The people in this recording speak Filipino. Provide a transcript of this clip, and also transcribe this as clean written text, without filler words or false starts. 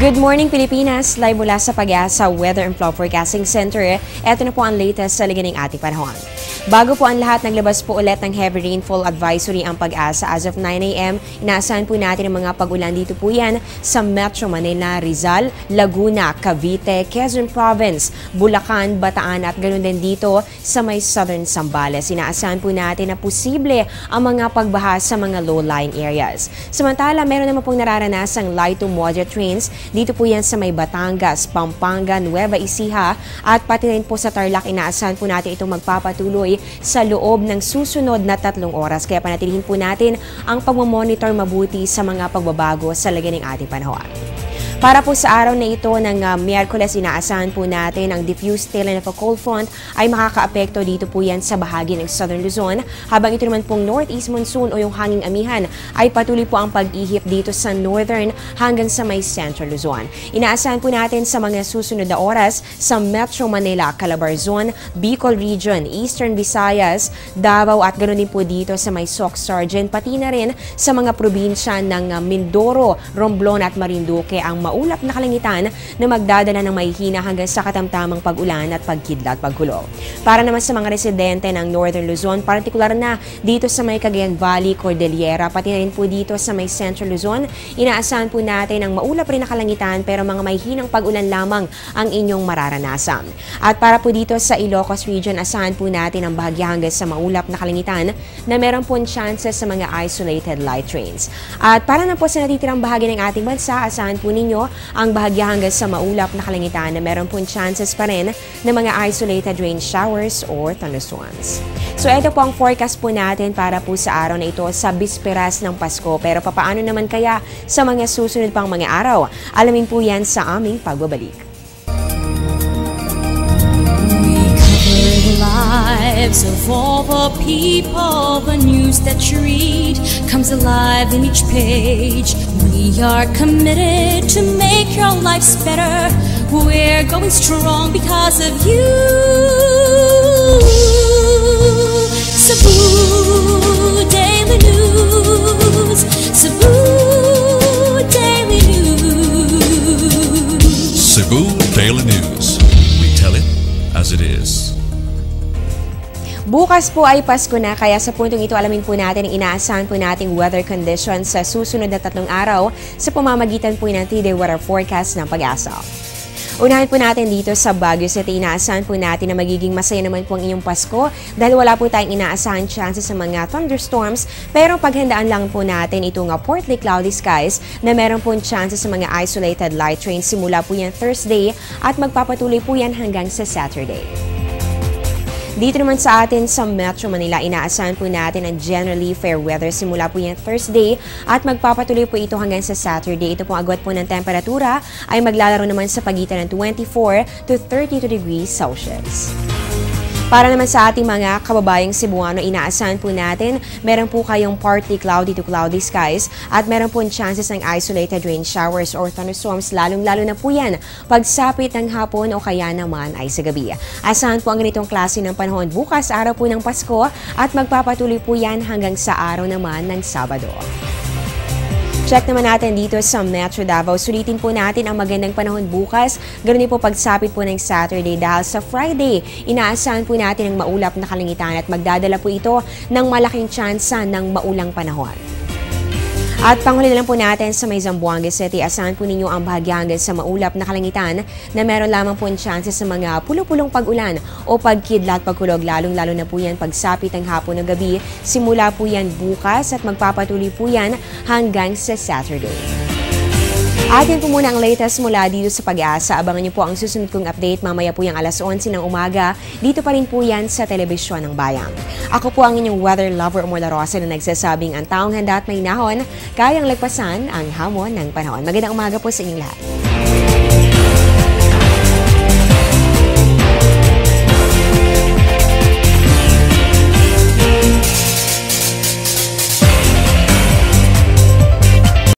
Good morning Pilipinas! Live mula sa Pag-asa Weather and Flow Forecasting Center. Ito na po ang latest sa liga ng ating panahon. Bago po ang lahat, naglabas po ulit ng heavy rainfall advisory ang Pag-asa as of 9 a.m. Inaasahan po natin ang mga pag-ulan dito po yan sa Metro Manila, Rizal, Laguna, Cavite, Quezon Province, Bulacan, Bataan at ganoon din dito sa may Southern Zambales. Inaasahan po natin na posible ang mga pagbaha sa mga low-lying areas. Samantala, meron naman pong nararanasang light to moderate rains dito po yan sa may Batangas, Pampanga, Nueva Ecija at pati rin po sa Tarlac. Inaasahan po natin itong magpapatuloy sa loob ng susunod na 3 oras. Kaya panatilihin po natin ang pagmamonitor mabuti sa mga pagbabago sa lagay ng ating panahon. Para po sa araw na ito ng Miyerkules, inaasahan po natin ang diffused tailwind of a cold front ay makakaapekto dito po yan sa bahagi ng Southern Luzon, habang ito naman pong northeast monsoon o yung hanging amihan ay patuloy po ang pag-ihip dito sa northern hanggang sa may central Luzon. Inaasahan po natin sa mga susunod na oras sa Metro Manila, Calabarzon, Bicol Region, Eastern Visayas, Davao at ganoon din po dito sa may Soc Sargent, pati na rin sa mga probinsya ng Mindoro, Romblon at Marinduque ang maulap na kalangitan na magdadala ng mahihina hanggang sa katamtamang pag-ulan at pagkidlat pagkulog. Para naman sa mga residente ng Northern Luzon, partikular na dito sa may Cagayan Valley, Cordillera, pati na rin po dito sa may Central Luzon, inaasahan po natin ang maulap rin na kalangitan pero mga mahihinang pag-ulan lamang ang inyong mararanasan. At para po dito sa Ilocos Region, asahan po natin ang bahagya hanggang sa maulap na kalangitan na meron po chances sa mga isolated light rains. At para na po sa natitirang bahagi ng ating bansa, asahan po ninyo ang bahagya hanggang sa maulap na kalangitan na meron pong chances pa rin ng mga isolated rain showers or thunderstorms. So ito po ang forecast po natin para po sa araw na ito sa bisperas ng Pasko. Pero papaano naman kaya sa mga susunod pang mga araw? Alamin po yan sa aming pagbabalik. Lives of all the people, the news that you read comes alive in each page. We are committed to make your lives better. We're going strong because of you. Cebu Daily News, Cebu Daily News. Cebu Daily News. We tell it as it is. Bukas po ay Pasko na, kaya sa puntong ito alamin po natin ang inaasahan po nating weather conditions sa susunod na 3 araw sa pamamagitan po ng 3-day weather forecast ng Pag-asa. Unahin po natin dito sa Baguio City, inaasahan po natin na magiging masaya naman po ang inyong Pasko dahil wala po tayong inaasahan chances sa mga thunderstorms, pero paghandaan lang po natin itong partly cloudy skies na meron po chances sa mga isolated light rains simula po yan Thursday at magpapatuloy po yan hanggang sa Saturday. Dito naman sa atin sa Metro Manila, inaasahan po natin ang generally fair weather simula po yan Thursday at magpapatuloy po ito hanggang sa Saturday. Ito pong agwat po ng temperatura ay maglalaro naman sa pagitan ng 24 to 32 degrees Celsius. Para naman sa ating mga kababayang Cebuano, inaasahan po natin meron po kayong partly cloudy to cloudy skies at meron po chances ng isolated rain showers or thunderstorms, lalong-lalo na po yan pagsapit ng hapon o kaya naman ay sa gabi. Asahan po ang ganitong klase ng panahon bukas, araw po ng Pasko, at magpapatuloy po yan hanggang sa araw naman ng Sabado. Check naman natin dito sa Metro Davao. Sulitin po natin ang magandang panahon bukas. Ganun din po pagsapit po ng Saturday dahil sa Friday, inaasahan po natin ang maulap na kalangitan at magdadala po ito ng malaking tsansa ng maulang panahon. At panghuli na lang po natin sa may Zamboanga City, asahan po ninyo ang bahagya hanggang sa maulap na kalangitan na meron lamang po chances sa mga pulo-pulong pag-ulan o pagkidlat pagkulog, lalong-lalo na po yan pagsapit ng hapon o gabi. Simula po yan bukas at magpapatuloy po yan hanggang sa Saturday. At yan po muna ang latest mula dito sa Pag-asa. Abangan niyo po ang susunod kong update mamaya po yung alas 11 ng umaga. Dito pa rin po yan sa Telebisyon ng Bayan. Ako po ang inyong weather lover Omar Larosa na nagsasabing ang taong handa at may nahon, kayang lagpasan ang hamon ng panahon. Magandang umaga po sa inyong lahat.